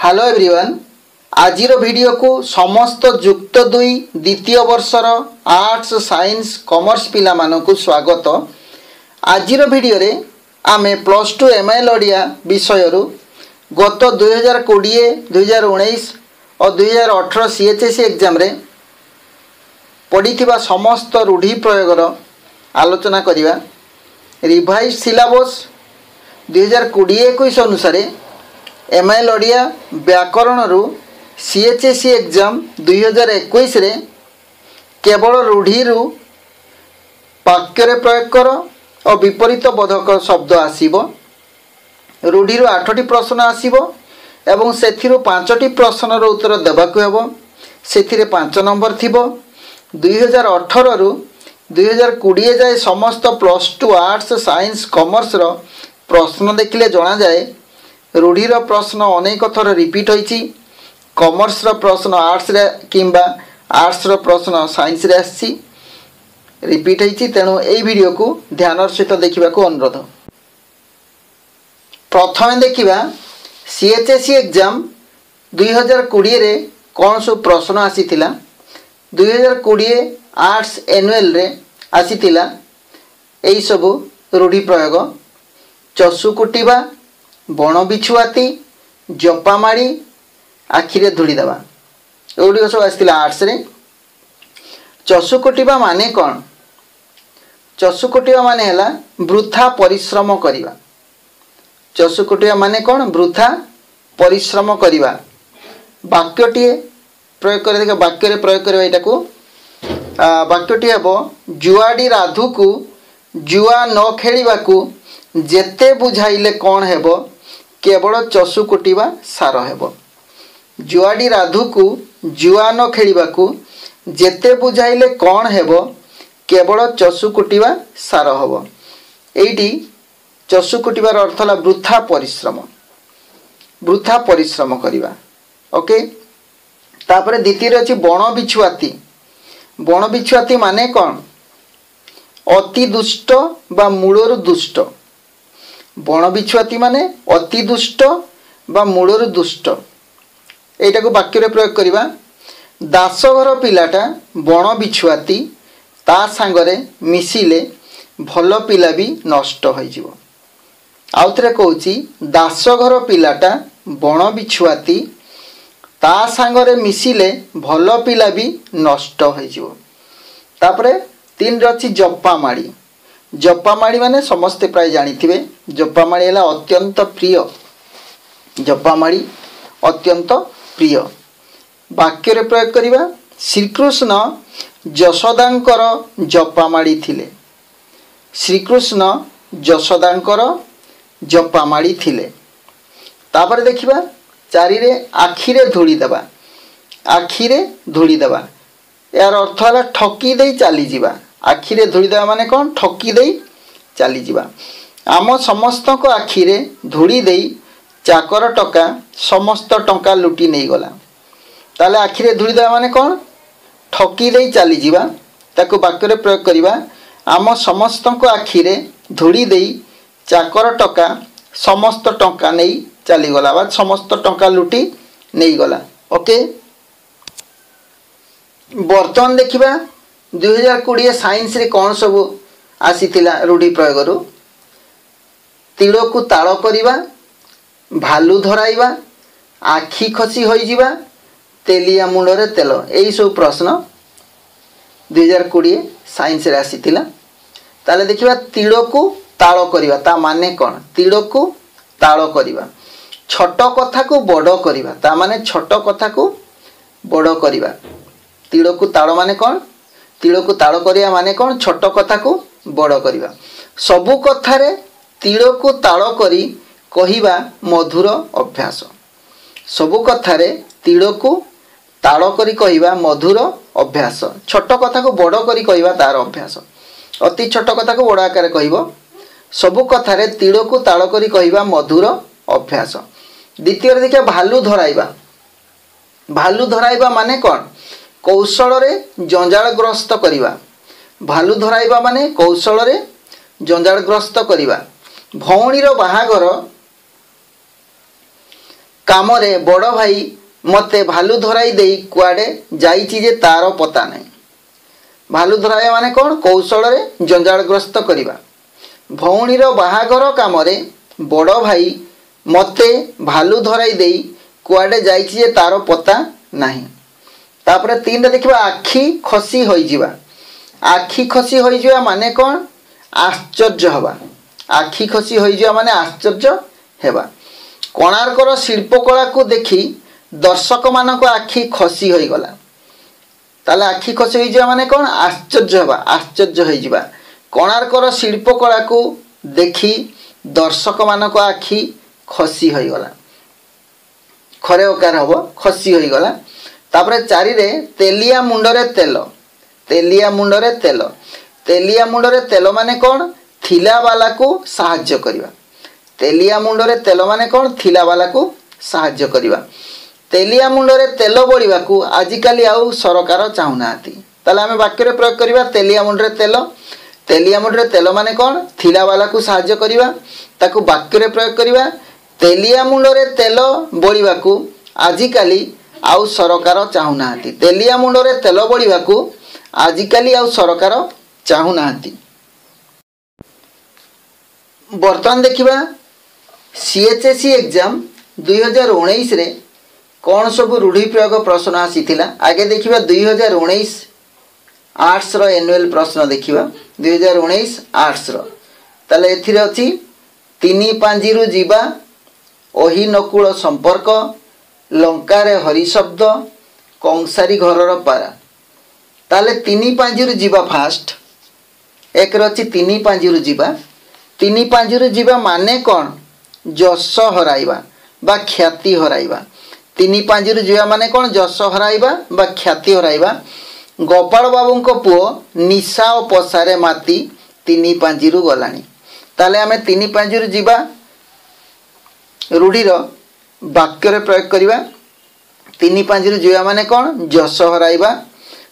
Hello everyone आजिर video को समस्त युक्त दुई द्वितीय वर्षर आर्ट्स साइंस कॉमर्स पिला मानकु स्वागत। आजिर वीडियो रे आमे प्लस टू एमआईएल ओडिया विषय रु गत 2020 2019 और 2018 सीएचएससी एग्जाम रे पढ़िथिबा समस्त रूढ़ी प्रयोगर आलोचना करिवा। रिवाइज सिलेबस 2020-21 अनुसार एमआईएल ओडिया व्याकरण रु सीएचएससी एग्जाम 2021 रे केवल रूढ़ी रु वाक्य रे प्रयोग कर और विपरीत बोधक शब्द आसीबो। रूढ़ी रु 8टी प्रश्न आसीबो एवं सेथिरु 5टी प्रश्न रो उत्तर देबाकु हेबो। सेथिरे 5 नंबर थिबो। 2018 रु 2020 जाए समस्त plus two arts science commerce रो प्रश्न देखिले जणा जाए रूढ़ीर प्रश्न अनेक थर रिपीट होइछि। कॉमर्स रो प्रश्न आर्ट्स रे किंबा आर्ट्स रो प्रश्न साइंस रे आछि रिपीट होइछि। तेणु एई वीडियो को ध्यान सहित देखिबा को अनुरोध। प्रथमे देखिबा सीएचएससी एग्जाम 2020 रे कोन सब प्रश्न आसीथिला। 2020 आर्ट्स एनुअल रे आसीथिला एई सब रूढ़ी प्रयोग चसु कुटिबा बण बिछुआती जपामाड़ी आखिरे धूली देवा एगुड़ी सब आसला आर्ट्स रे। चसु कुटिबा माने कौन? चसु कुटिबा माने हला वृथा परिश्रम करिबा। चसु कुटिबा माने कौन? वृथा परिश्रम करिबा। वाक्यटी प्रयोग कर देखा वाक्य रे प्रयोग करबा एटा को वाक्यटी हेबो जुआडी राधु को जुआ न खेलिबा को जेते बुझाइले कौन हेबो केवल चसु कुटिबा सार हेबो। जुआडी राधु को जुआ न खेलिबा को जेते बुझाइले कौन हेबो केवल चसु कुटिबा सार हेबो। एइटी चसु कुटिबार अर्थ होला वृथा परिश्रम करिबा। ओके तापरे द्वितीय अछि बण बिछुआती। बण बिछुआती माने कौन? अति दुष्ट बा मूलर दुष्ट। बण बिछुआती माने अति दुष्ट बा मूलर दुष्ट। एटा को वाक्य रे प्रयोग करिबा दासघर पिलाटा बण बिछुआती ता सांगरे मिसिले भल पिला भी नष्ट होई जिवो। आउथरे कहूची दासघर पिलाटा बण बिछुआती ता सांगरे मिसिले भल पिला भी नष्ट होई जिवो। तापरे 3 रछि जपामाड़ी। जपामाड़ी माने समस्ते प्राय जानिथिबे। जपामाड़ी हला अत्यंत प्रिय। जपामाड़ी अत्यंत प्रिय। वाक्य रे प्रयोग करिबा श्रीकृष्ण यशोदांकर जपामाड़ी थिले। श्रीकृष्ण यशोदांकर जपामाड़ी थिले। तापर देखिबा 4 रे आखिरे धूली देबा। आखिरे धूली देबा यार अर्थ हला ठकी देई चली जिबा। आखिरे धूली देबा माने कौन? ठकी देई चली जिबा। आम समस्त को आखिरे धूली देई चाकर टका समस्त टंका लुटी नहीं गला। ताले आखिरे धूली देबा माने कौन? ठकी देई चली जिबा। ताको वाक्य रे प्रयोग करिबा आम समस्त को आखिरे धूली देई चाकर टका समस्त टंका नहीं चली गला बा समस्त टंका लुटी नहीं गला। ओके बर्तमान देखिबा 2020 साइंस रे कौन सब आसीथिला रूढ़ी प्रयोग रु तीड़ को ताड़ करिबा भालू धराइबा आखि खसी होई जिबा तेलिया मुंड रे तेल एई सब प्रश्न 2020 साइंस रे आसीथिला। ताले देखिबा तीड़ को ताड़ करिबा ता माने कौन? तीड़ को ताड़ करिबा छोट कथा को बड़ करिबा ता माने छोट कथा को बड़ करिबा। तीड़ को ताड़ माने कौन? तीड़ को ताड़ करिया माने कौन? छोट कथा को बड़ करिबा। सबु कथारे तीड़ को ताड़ करी कहिबा मधुर अभ्यास। सबु कथारे तीड़ को ताड़ करी कहिबा मधुर अभ्यास। छोट कथा को बड़ करी कहिबा तार अभ्यास। अति छोट कथा को बड़ आकार कहिबो। सबु कथारे तीड़ को ताड़ करी कहिबा मधुर अभ्यास। द्वितीय रे देखिया भालू धराइबा। भालू धराइबा माने कौन? कौशल रे जंजालग्रस्त करिबा। भालू धराइबा माने कौशल रे जंजालग्रस्त करिबा। भौणीर बाहागर କାମରେ ବଡ଼ ଭାଇ ମୋତେ ଭାଲୁ ଧରାଇ ଦେଇ କୁଆଡ଼େ ଯାଇଛି ଯେ ତାର ପତା ନାହିଁ। ଭାଲୁ ଧରାଇବା ମାନେ କ'ଣ? କୌଶଳରେ ଜଞ୍ଜାଳଗ୍ରସ୍ତ କରିବା। ଭଉଣୀର ବାହାଘର କାମରେ ବଡ଼ ଭାଇ ମୋତେ ଭାଲୁ ଧରାଇ ଦେଇ କୁଆଡ଼େ ଯାଇଛି ଯେ ତାର ପତା ନାହିଁ। ତାପରେ 3ରେ ଦେଖିବା ଆଖି ଖସି ହୋଇଯିବା। ଆଖି ଖସି ହୋଇଯିବା ମାନେ କ'ଣ? ଆଶ୍ଚର୍ଯ୍ୟ ହେବା। ଆଖି ଖସି ହୋଇଯିବା ମାନେ ଆଶ୍ଚର୍ଯ୍ୟ ହେବା। କୋଣାର୍କର ଶିଳ୍ପକଳାକୁ ଦେଖି ଦର୍ଶକମାନଙ୍କ ଆଖି ଖସି ହୋଇଗଲା। ତାହେଲେ ଆଖି ଖସି ହୋଇଯିବା ମାନେ କ'ଣ? ଆଶ୍ଚର୍ଯ୍ୟ ହେବା, ଆଶ୍ଚର୍ଯ୍ୟ ହୋଇଯିବା। କୋଣାର୍କର ଶିଳ୍ପକଳାକୁ ଦେଖି ଦର୍ଶକମାନଙ୍କ ଆଖି ଖସି ହୋଇଗଲା। ଖରେ ଓକାର ହେବ, ଖସି ହୋଇଗଲା। ତାପରେ 4ରେ ତେଲିଆ ମୁଣ୍ଡରେ ତେଲ। ତେଲିଆ ମୁଣ୍ଡରେ ତେଲ। ତେଲିଆ ମୁଣ୍ଡରେ ତେଲ ମାନେ କ'ଣ? ଥିଲାବାଲାକୁ ସାହାଯ୍ୟ କରିବା। ତେଲିଆ ମୁଣ୍ଡରେ ତେଲ ମାନେ କ'ଣ? ଥିଲାବାଲାକୁ ସାହାଯ୍ୟ କରିବା। ତେଲିଆ ମୁଣ୍ଡରେ ତେଲ ବୋଳିବାକୁ ଆଜିକାଲି ଆଉ ସରକାର ଚାହୁଁନାହାନ୍ତି। ତାହେଲେ ଆମେ ବାକ୍ୟରେ ପ୍ରୟୋଗ କରିବା ତେଲିଆ ମୁଣ୍ଡରେ ତେଲ। ତେଲିଆ ମୁଣ୍ଡରେ ତେଲ ମାନେ କ'ଣ? ଥିଲାବାଲାକୁ ସାହାଯ୍ୟ କରିବା। ତାକୁ ବାକ୍ୟରେ ପ୍ରୟୋଗ କରିବା ତେଲିଆ ମୁଣ୍ଡରେ ତେଲ ବୋଳିବାକୁ ଆଜିକାଲି ଆଉ ସରକାର ଚାହୁଁନାହାନ୍ତି। ତେଲିଆ ମୁଣ୍ଡରେ ତେଲ ବୋଳିବାକୁ ଆଜିକାଲି ଆଉ ସରକାର ଚାହୁଁନାହାନ୍ତି। ବର୍ତ୍ତମାନ ଦେଖିବା CHSE ଏକ୍ଜାମ୍ 2019ରେ କ'ଣ ସବୁ ରୂଢ଼ି ପ୍ରୟୋଗ ପ୍ରଶ୍ନ ଆସିଥିଲା। ଆଗେ ଦେଖିବା 2019 ଆର୍ଟ୍ସର ଆନ୍ୟୁଆଲ ପ୍ରଶ୍ନ ଦେଖିବା। 2019 ଆର୍ଟ୍ସର ତାହେଲେ ଏଥିରେ ଅଛି 3 ପାଞ୍ଜିରୁ ଯିବା, ଓହି ନକୁଳ ସମ୍ପର୍କ, ଲଙ୍କାରେ ହରିଶବ୍ଦ, କଂସାରୀ ଘରର ପାରା। ତାହେଲେ 3 ପାଞ୍ଜିରୁ ଯିବା ଫାଷ୍ଟ। 1ରେ ଅଛି 3 ପାଞ୍ଜିରୁ ଯିବା। 3 ପାଞ୍ଜିରୁ ଯିବା ମାନେ କ'ଣ? ଯଶ ହରାଇବା ବା ଖ୍ୟାତି ହରାଇବା। 3 ପାଞ୍ଜିରୁ ଯିବା ମାନେ କ'ଣ? ଯଶ ହରାଇବା ବା ଖ୍ୟାତି ହରାଇବା। ଗୋପାଳ ବାବୁଙ୍କ ପୁଅ ନିଶା ଓ ପଶାରେ ମାତି 3 ପାଞ୍ଜିରୁ ଗଲାଣି। ତାହେଲେ ଆମେ 3 ପାଞ୍ଜିରୁ ଯିବା ରୂଢ଼ିର ବାକ୍ୟରେ ପ୍ରୟୋଗ କରିବା। 3 ପାଞ୍ଜିରୁ ଯିବା ମାନେ କ'ଣ? ଯଶ ହରାଇବା।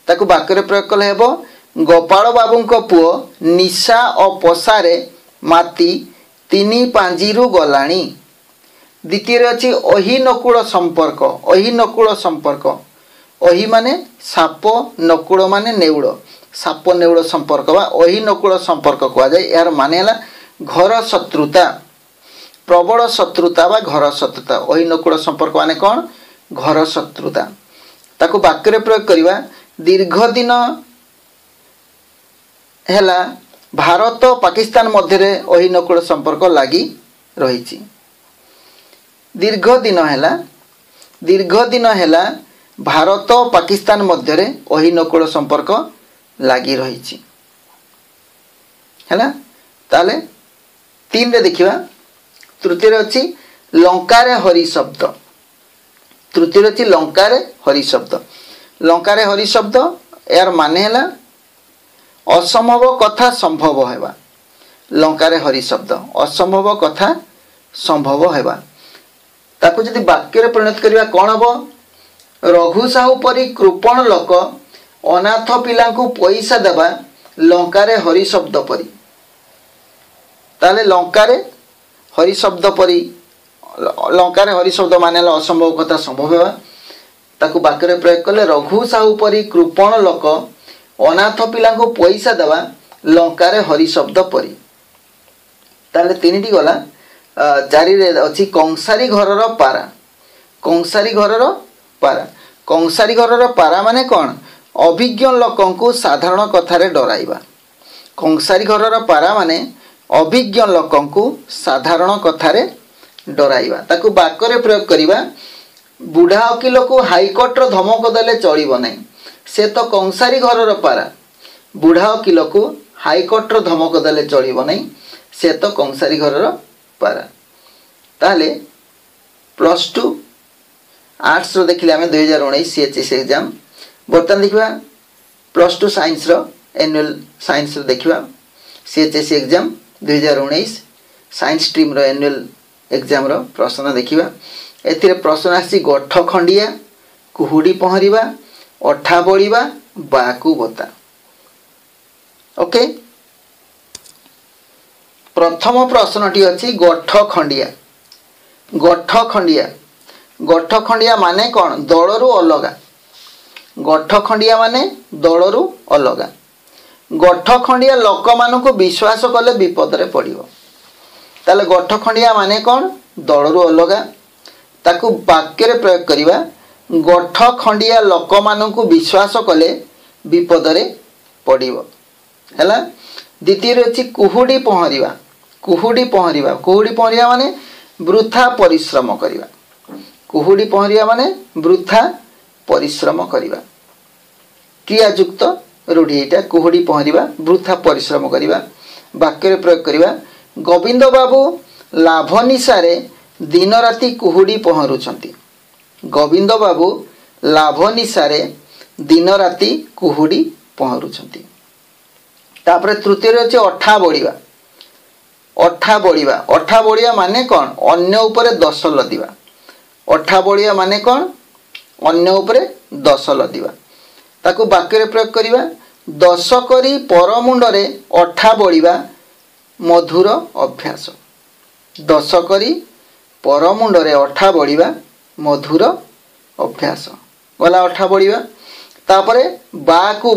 ତାକୁ ବାକ୍ୟରେ ପ୍ରୟୋଗ କଲେ ହେବ ଗୋପାଳ ବାବୁଙ୍କ ପୁଅ ନିଶା ଓ ପଶାରେ ମାତି 3 ପାଞ୍ଜିରୁ ଗଲାଣି। ଦ୍ୱିତୀୟରେ ଅଛି ଓହି ନକୁଳ ସମ୍ପର୍କ। ଓହି ନକୁଳ ସମ୍ପର୍କ। ଓହି ମାନେ ସାପ, ନକୁଳ ମାନେ ନେଉଳ। ସାପ ନେଉଳ ସମ୍ପର୍କ ବା ଓହି ନକୁଳ ସମ୍ପର୍କ କୁହାଯାଏ। ଏହାର ମାନେ ହେଲା ଘର ଶତ୍ରୁତା, ପ୍ରବଳ ଶତ୍ରୁତା ବା ଘର ଶତ୍ରୁତା। ଓହି ନକୁଳ ସମ୍ପର୍କ ମାନେ କ'ଣ? ଘର ଶତ୍ରୁତା। ତାକୁ ବାକ୍ୟରେ ପ୍ରୟୋଗ କରିବା ଦୀର୍ଘ ଦିନ ହେଲା ଭାରତ ପାକିସ୍ତାନ ମଧ୍ୟରେ ଓହି ନକୁଳ ସମ୍ପର୍କ ଲାଗି ରହିଛି। ଦୀର୍ଘ ଦିନ ହେଲା ଭାରତ ପାକିସ୍ତାନ ମଧ୍ୟରେ ଓହି ନକୁଳ ସମ୍ପର୍କ ଲାଗି ରହିଛି। ହେଲା। ତାହେଲେ 3ରେ ଦେଖିବା। ତୃତୀୟରେ ଅଛି ଲଙ୍କାରେ ହରିଶବ୍ଦ। ତୃତୀୟରେ ଅଛି ଲଙ୍କାରେ ହରିଶବ୍ଦ। ଲଙ୍କାରେ ହରିଶବ୍ଦ ଏହାର ମାନେ ହେଲା ଅସମ୍ଭବ କଥା ସମ୍ଭବ ହେବା। ଲଙ୍କାରେ ହରିଶବ୍ଦ ଅସମ୍ଭବ କଥା ସମ୍ଭବ ହେବା। ତାକୁ ଯଦି ବାକ୍ୟରେ ପରିଣତ କରିବା କ'ଣ ହେବ? ରଘୁ ସାହୁ ପରି କୃପଣ ଲୋକ ଅନାଥ ପିଲାଙ୍କୁ ପଇସା ଦେବା ଲଙ୍କାରେ ହରିଶବ୍ଦ ପରି। ତାହେଲେ ଲଙ୍କାରେ ହରିଶବ୍ଦ ପରି, ଲଙ୍କାରେ ହରିଶବ୍ଦ ମାନେ ହେଲା ଅସମ୍ଭବ କଥା ସମ୍ଭବ ହେବା। ତାକୁ ବାକ୍ୟରେ ପ୍ରୟୋଗ କଲେ ରଘୁ ସାହୁ ପରି କୃପଣ ଲୋକ ଅନାଥ ପିଲାଙ୍କୁ ପଇସା ଦେବା ଲଙ୍କାରେ ହରିଶବ୍ଦ ପରି। ତାହେଲେ 3ଟି ଗଲା। 4ରେ ଅଛି କଂସାରୀ ଘରର ପାରା। କଂସାରୀ ଘରର ପାରା। କଂସାରୀ ଘରର ପାରା ମାନେ କ'ଣ? ଅଭିଜ୍ଞ ଲୋକଙ୍କୁ ସାଧାରଣ କଥାରେ ଡରାଇବା। କଂସାରୀ ଘରର ପାରା ମାନେ ଅଭିଜ୍ଞ ଲୋକଙ୍କୁ ସାଧାରଣ କଥାରେ ଡରାଇବା। ତାକୁ ବାକ୍ୟରେ ପ୍ରୟୋଗ କରିବା ବୁଢ଼ା ଓକିଲକୁ ହାଇକୋର୍ଟର ଧମକ ଦେଲେ ଚଳିବ ନାହିଁ, ସେ ତ କଂସାରୀ ଘରର ପାରା। ବୁଢ଼ା ଓକିଲକୁ ହାଇକୋର୍ଟର ଧମକ ଦେଲେ ଚଳିବ ନାହିଁ, ସେ ତ କଂସାରୀ ଘରର ପାରା। ତାହେଲେ +2 ଆର୍ଟ୍ସର ଦେଖିଲେ ଆମେ 2019 CHSE ଏକ୍ଜାମ୍। ବର୍ତ୍ତମାନ ଦେଖିବା +2 ସାଇନ୍ସର ଆନ୍ୟୁଆଲ ସାଇନ୍ସର ଦେଖିବା CHSE ଏକ୍ଜାମ୍ 2019 ସାଇନ୍ସ ଷ୍ଟ୍ରିମ୍ର ଆନ୍ୟୁଆଲ ଏକ୍ଜାମ୍ର ପ୍ରଶ୍ନ ଦେଖିବା। ଏଥିରେ ପ୍ରଶ୍ନ ଆସିଛି ଗୋଠ ଖଣ୍ଡିଆ, କୁହୁଡ଼ି ପହଁରିବା, ଅଠା ବଳିବା, ବାକୁ ବତା। ଓକେ। ପ୍ରଥମ ପ୍ରଶ୍ନଟି ଅଛି ଗୋଠ ଖଣ୍ଡିଆ। ଗୋଠ ଖଣ୍ଡିଆ गठखंडिया माने कौन दलरू अलगा गठखंडिया माने दलरू अलगा गठखंडिया लोक मानक विश्वास कले विपद रे पड़िबो ताले गठखंडिया माने कौन दलरू अलगा ताकू वाक्य रे प्रयोग करिबा गठखंडिया लोक मानक विश्वास कले विपद रे पड़िबो हैला। द्वितीय अछि कुहुडी पहरिबा कुहुडी पहरिबा कुहुडी पहरिबा माने वृथा परिश्रम करिबा कुहुडी पहरिबा माने वृथा परिश्रम करिबा क्रियायुक्त रूढ़ी एटा कुहुडी पहरिबा वृथा परिश्रम करिबा वाक्य रे प्रयोग करिबा गोविंद बाबू लाभ निशारे दिन राति कुहुडी पहरुछंती गोविंद बाबू लाभ निशारे दिन राति कुहुडी पहरुछंती। तापर तृतीय अछि अठा बोलिबा अठा बोलिबा माने कौन अन्य उपरे दस लदिबा अठा बोलिबा माने कौन अन्य उपरे दस लदिबा ताकू वाक्य रे प्रयोग करिबा दस करी पर मुंडरे अठा बोलिबा मधुर अभ्यास दस करी पर मुंडरे अठा बोलिबा मधुर अभ्यास गला अठा बोलिबा। तापरे बाकू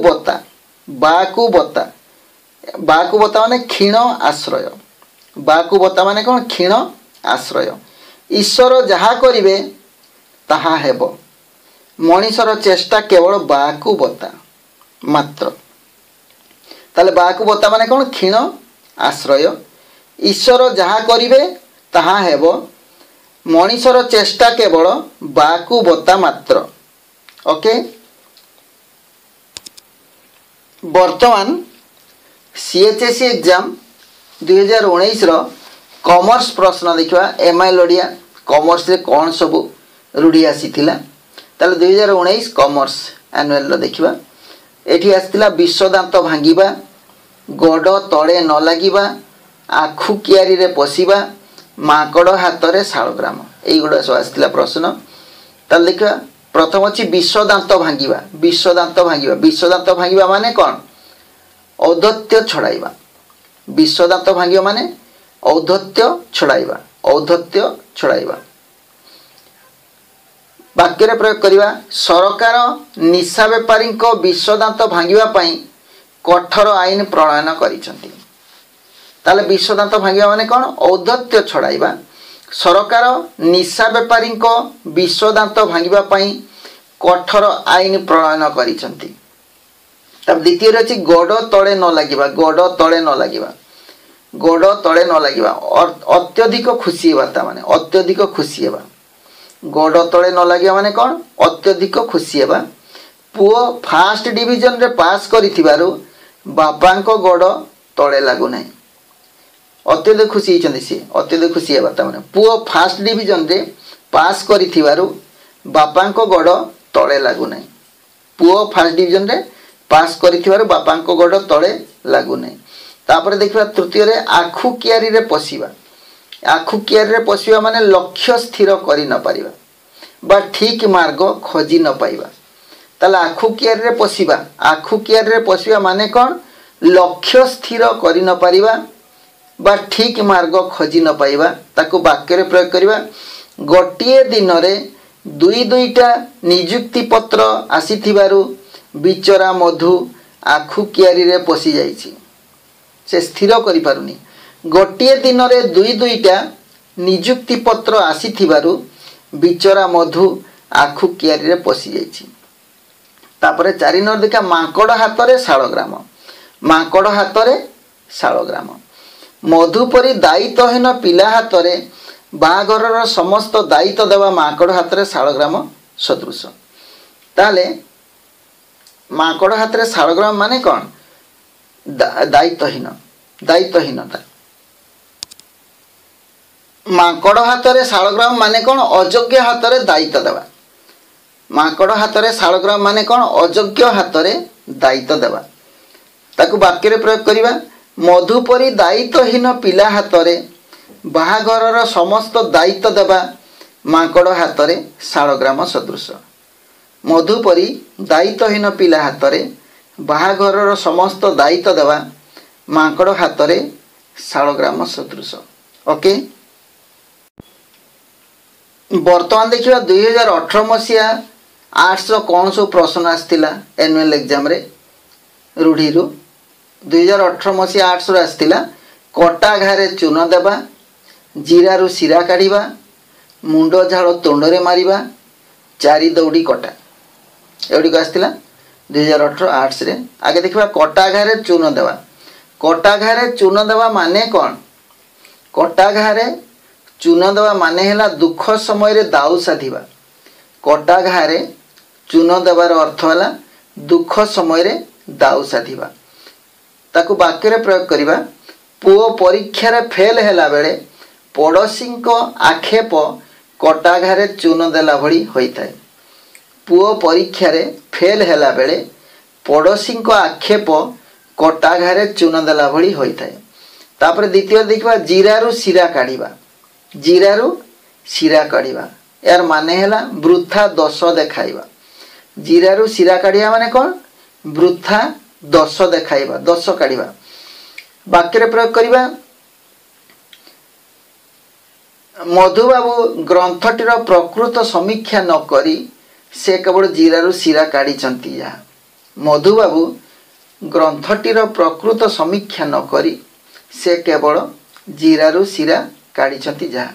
बता माने क्षीण आश्रय बाकू बता माने कौन क्षीण आश्रय ईश्वर जहा करिवे ताहा हेबो मनीषर चेष्टा केवल बाकू बता मात्र ताले बाकू बता माने कौन क्षीण आश्रय ईश्वर जहा करिवे ताहा हेबो मनीषर चेष्टा केवल बाकू बता मात्र। ओके वर्तमान सीएचएससी एग्जाम 2019 रो कॉमर्स प्रश्न देखा एमआई ओडिया कॉमर्स रे कौन सब रूढ़ी आसीथिला ताले 2019 कॉमर्स एनुअल रो देखिबा एठी आसीथिला विश्वदांत भांगीबा गोड़ तळे न लागिबा आखु कियारी रे पसिबा माकड़ हाथ रे शालग्राम एई गुडा सब आसीथिला प्रश्न ताले देखिबा प्रथम अछि विश्वदांत भांगीबा माने कौन औद्धत्य छड़ाइबा विश्वदांत भांगीबा माने औद्धत्य छड़ाइबा वाक्य रे प्रयोग करिबा सरकार निशा बेपारी को विश्वदांत भांगीबा पई कठोर आईन प्रणयन करिसंती ताले विश्वदांत भांगीबा माने कौन औद्धत्य छड़ाइबा सरकार निशा बेपारी को विश्वदांत भांगीबा पई कठोर आईन प्रणयन करिसंती। तब द्वितीय अछि गोड़ तळे न लागिबा अत्यधिक खुशी हेबा ता माने अत्यधिक खुशी हेबा गोड़ तळे न लागिबा माने कोन अत्यधिक खुशी हेबा पुओ फर्स्ट डिवीजन रे पास करिथिबारु बापांको गोड़ तळे लागु नै अत्यधिक खुशी हिचंदी से अत्यधिक खुशी हेबा ता माने पुओ फर्स्ट डिवीजन रे पास करिथिबारु बापांको गोड़ तळे लागु नै पुओ फर्स्ट डिवीजन रे पास करिथिबारु बापांको गोड़ तळे लागु नै। तापर देखिबा तृतीय रे आखु कियारी रे पसिबा माने लक्ष्य स्थिर करि न पारिबा बा ठीक मार्ग खोजी न पाइबा ताले आखु कियारी रे पसिबा माने कोन लक्ष्य स्थिर करि न पारिबा बा ठीक मार्ग खोजी न पाइबा ताकू वाक्य रे प्रयोग करिबा गोटिए दिन रे दुईटा नियुक्ति पत्र आसीथिबारु बिचरा मधु आखु कियारी रे पसी जाइछि से स्थिर करि पारुनी गोटिए दिन रे दुईटा नियुक्ति पत्र आसीथिबारु बिचरा मधु आखु कियारी रे पसी जाइछि। तापरे 4 नंबर देखा माकड़ हाथ रे शालग्राम मधुपरी दायित्वहीन पिला हाथ रे बाघरर समस्त दायित्व देवा माकड़ हाथ रे शालग्राम सदृश ताले माकड़ हाथ रे शालग्राम माने कौन दायित्वहीनता माकड़ हाथ रे शालग्राम माने कौन अयोग्य हाथ रे दायित्व देवा माकड़ हाथ रे शालग्राम माने कौन अयोग्य हाथ रे दायित्व देवा ताकू वाक्य रे प्रयोग करिबा मधुपरी दायित्वहीन पिला हाथ रे बाहाघरर समस्त दायित्व देवा माकड़ हाथ रे शालग्राम सदृश मधुपरी दायित्वहीन पिला हाथ रे बाहाघरर समस्त दायित्व देवा माकड़ हाथ रे शालग्राम सदृश। ओके बर्तमान देखिए 2018 मसीहा आर्ट्स कौन सब प्रश्न आसला एनुअल एग्जाम रे रूढ़ी 2018 मसीहा आर्ट्स आसला कटा घारे चून देवा जीरा शिरा काढ़ा मुंड झाड़ तुंडे मारिबा चारि दौड़ी कटा एगुड़ी आसला 2018 आर्ट्स रे। आगे देखा कटा घारे चून देवा कटा घारे चून देवा माने कौन कटा घारे चून देवा माने हैला दुख समय रे दाऊ साधिबा कटा घारे चून देवार अर्थ है दुख समय रे दाऊ साधिबा ताकू वाक्य रे प्रयोग करिबा पुओ परीक्षा रे फेल हैला बेले पड़ोसी आक्षेप कटा घारे चून देला भली होइताय पुओ परीक्षा रे फेल हैला बेले पड़ोसी आक्षेप कटा घारे चून देला भली होइताय। तापर द्वितीय देखा जीरारू शिरा काढ़ा जीरारू शिरा काढ़ा यार माने हैला वृथा दोष देखाइबा जीरारू शिरा काढ़ा माने कौन वृथा दोष देखाइबा दोष काढ़ा वाक्य प्रयोग करिबा मधुबाबू ग्रंथटीर प्रकृत समीक्षा न करी से केवल जीरारू शिरा काढ़ी या मधुबाबू ग्रंथटीर प्रकृत समीक्षा न करी से केवल जीरारू शिरा काढ़ी जहाँ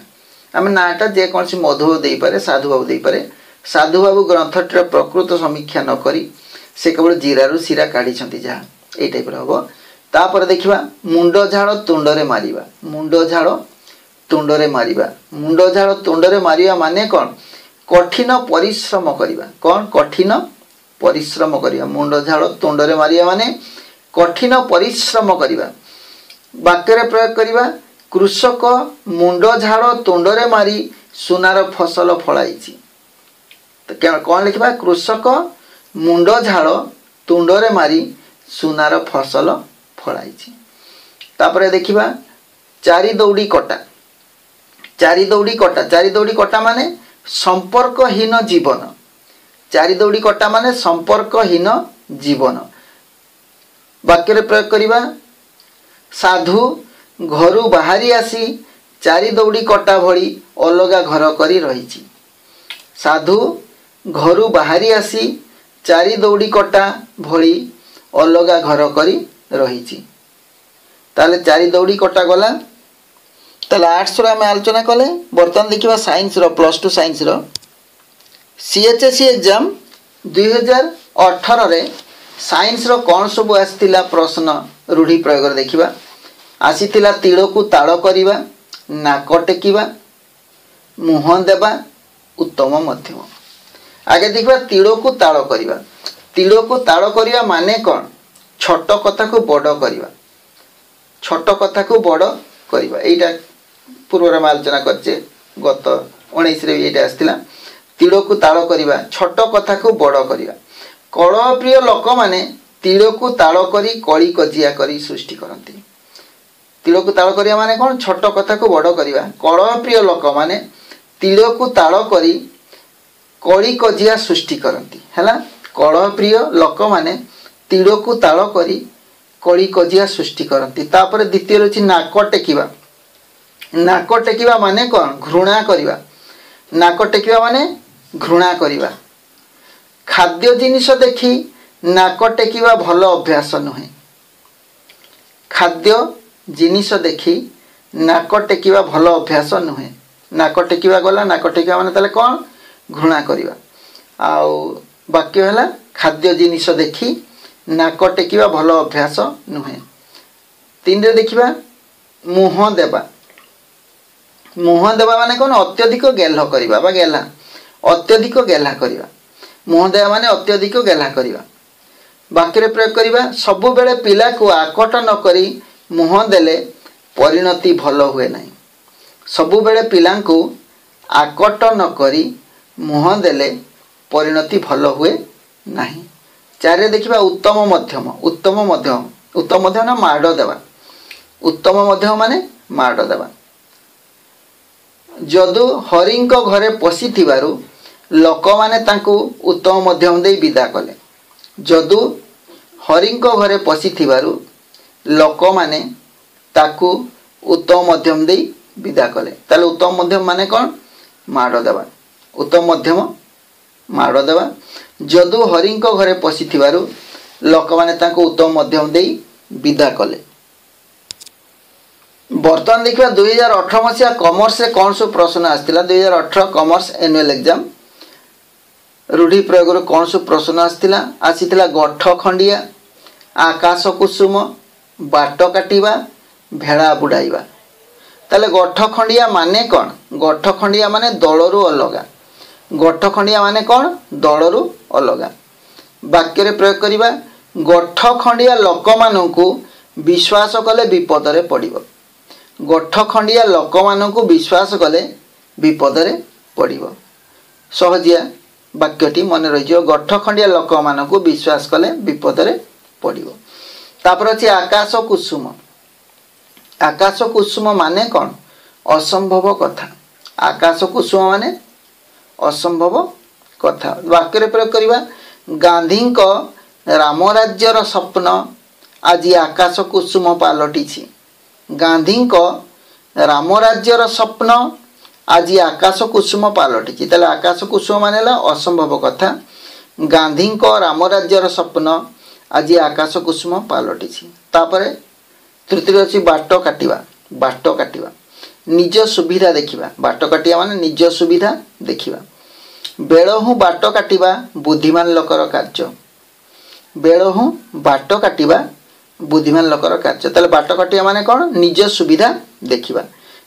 आम नाटा जेकोसी मधुबाबू दे पारे साधुबाबू दे पारे साधुबाबू ग्रंथटीर प्रकृत समीक्षा न करी से केवल जीरारू शिरा काढ़ी जहाँ यही टाइप हम। तापर देखा मुंड झाड़ तुंडे मारिबा मुंड झाड़ तुंडे मारिबा मुंड झाड़ तुंडे मारिबा माने कौन कठिन परिश्रम करिबा कौन कठिन परिश्रम करिबा मुंड झाड़ तुंडे मारिबा माने कठिन परिश्रम करिबा वाक्य प्रयोग करिबा कृषक मुंड झाड़ तुंडे मारी सुनार फसल फलाई तो कौन लिखा कृषक मुंड झाड़ तुंडे मारी सुनार फसल फलाई। तापर देखिबा चारि दौड़ी कटा चारि दौड़ी कटा चारि दौड़ी कटा माने संपर्कहीन जीवन चारि दौड़ी कटा माने संपर्कहीन जीवन वाक्य प्रयोग करिबा साधु घरु बाहरी आसी चारि दौड़ी कटा भली अलगा घर करी रही साधु घरु बाहरी आसी चारि दौड़ी कटा भली अलगा घर करी रही ताले चारि दौड़ी कटा गला ताले आर्ट्स रो आमे आलोचना कले। बर्तमान देखिबा साइंस रो प्लस 2 साइंस रो सीएचएससी एग्जाम 2018 रे साइंस रो कौन सब आसतिला प्रश्न रूढ़ी प्रयोग देखिबा आसीतिला तीड़ को ताड़ करिबा नाक टेकिबा मुह देबा उत्तम मध्यम। आगे देखिबा तीड़ को ताड़ करिबा तीड़ को ताड़ करिबा माने कौन छोट कथा को बड़ करिबा छोट कथा को बड़ करिबा एटा पूर्व में आलोचना करछे गत 19 रे एटा आस्तिला तीड़ को ताड़ करिबा छोट कथा को बड़ करिबा कलह प्रिय लोक माने तीड़ को ताड़ करी कली कजिया करी सृष्टि करंती तीड़ को ताड़ करिया माने कौन छोट कथा को बड़ करिबा कलह प्रिय लोक माने तीड़ को ताड़ करी कली कजिया सृष्टि करंती हैला कलह प्रिय लोक माने तीड़ को ताड़ करी कली कजिया सृष्टि करंती। तापर द्वितीय रछि नाक टेकिबा माने कौन घृणा करिबा नाक टेकिबा माने घृणा करिबा खाद्य जिनिस देखी नाक टेकिबा भल अभ्यास नुहे खाद्य जिनिस देखी नाक टेकिबा भल अभ्यास नुहे नाक टेकिबा गला नाक टेकिबा माने ताले कौन घृणा करिबा आउ वाक्य हैला खाद्य जिनिस देखी नाक टेकिबा भल अभ्यास नुहे। 3 रे देखिबा मुह देबा माने कौन अत्यधिक गेल्ह करिबा बा गेला अत्यधिक गेला करिबा मुह देबा माने अत्यधिक गेला करिबा वाक्य प्रयोग करिबा सबु बेले पिला को आकट न करी मुह देले परिणति भल हुए नहीं सबु बेले पिला को आकट न करी मुह देले परिणति भल हुए नहीं। 4 रे देखिबा उत्तम मध्यम ना माड़ देवा उत्तम मध्यम माने माड़ देवा जदु हरिंक घरे पशि थिबारु लोक माने तांकु उत्तम मध्यम दे विदा कले जदु हरिंक घरे पशि थिबारु लोक माने ताकु उत्तम मध्यम दे विदा कले ताले उत्तम मध्यम माने कौन ମାଡ଼ ଦେବା। उत्तम मध्यम माड़ देवा। जदु हरि घरे पशि लोक मैंने उत्तम मध्यम दे विदा कले। बर्तमान देखा 2018 मसीहा कॉमर्स रे कौन सब प्रश्न आसाला। 2018 कॉमर्स एनुअल एग्जाम रूढ़ी प्रयोग कौन सब प्रश्न आसाला गठ खंडिया, आकाश कुसुम, बाट काटिबा, भेड़ा बुड़ाइबा। ताले गठ खंडिया माने कौन? गठ खंडिया माने दलरू अलगा। गठ खंडिया माने कौन? दलरू अलगा। वाक्य रे प्रयोग करिबा गठ खंडिया लोक माननकु विश्वास कले विपद रे पड़िबो। गठ खंडिया लोक माननकु विश्वास कले विपद रे पड़िबो। सहजिया वाक्यटी मन रहिजो। गठ खंडिया लोक माननकु विश्वास कले विपद रे पड़िबो। तापर अछि आकाश कुसुम। आकाश कुसुम माने कौन? असंभव कथा। आकाश कुसुम माने असंभव कथा। वाक्य रे प्रयोग करिबा गांधी को राम राज्यर स्वप्न आज आकाश कुसुम पालटिछि। गांधी को राम राज्यर स्वप्न आज आकाश कुसुम पालटिछि। ताले आकाश कुसुम माने असंभव कथा। गांधी को राम राज्यर स्वप्न आज आकाश कुसुम पालटिछि। तापरे तृतीय अछि बाट काटिबा। बाट काटिबा निज सुविधा देखिबा। बाट काटिया माने निज सुविधा देखिबा। बेलहु बाट काटिबा बुद्धिमान लोकर कार्य। बेलहु बाट काटिबा बुद्धिमान लोकर कार्य। ताले बाट काटिया माने कौन? निज सुविधा देखिबा।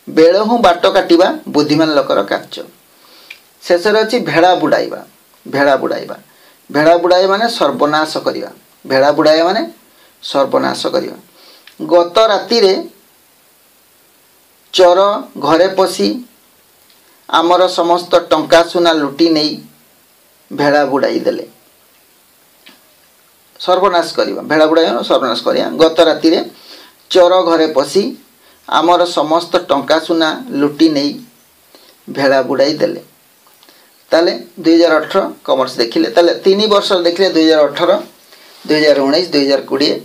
बेलहु बाट काटिबा बुद्धिमान लोकर कार्य। शेष अछि भेड़ा बुड़ाइबा। भेड़ा बुड़ाइबा। भेड़ा बुड़ाइबा माने सर्वनाश करिबा। भेड़ा बुड़ाइबा माने सर्वनाश करिबा। गत राति रे चोर घरे पशि आमर समस्त टंका सुना लुटी नहीं भेड़ा बुड़ाई देले। सर्वनाश करिबा। भेड़ा बुड़ाई सर्वनाश करिया। गत राति रे चोर घरे पशि आमर समस्त टंका सुना लुटी नहीं भेड़ा बुड़ाई देले। ताले 2018 कॉमर्स देखिले। ताले 3 वर्ष देखिले 2018, 2019, 2020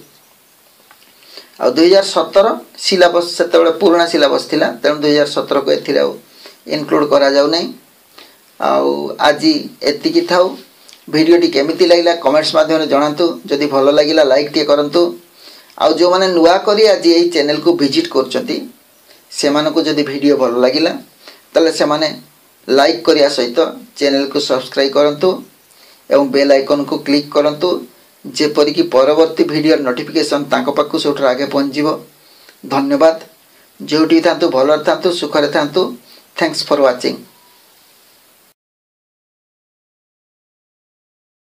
आ 2017 सिलेबस सेतेबेले पुराना सिलेबस थिला। तेणु 2017 को एथिले इनक्लूड करा जाउ नै। आज एतिकी थाउ। भिडियोटी केमिति लागिला कमेंट्स माध्यम जनातु। जदि भल लागिला लाइक टे करंतु। आ जो माने नुआ करी आज एही चैनल को विजिट करचंती सेमानकु जदि भिडियो भल लागिला तले सेमाने लाइक करिया सहित चैनल को सब्सक्राइब करंतु एवं बेल आइकन को क्लिक करंतु जेपरि कि परवर्ती भिडियो नोटिफिकेशन तांको पाखु सबठार आगे पहुंचीबो। धन्यवाद। जोटी थांतु भल थांतु सुखरे थांतु। Thanks for watching.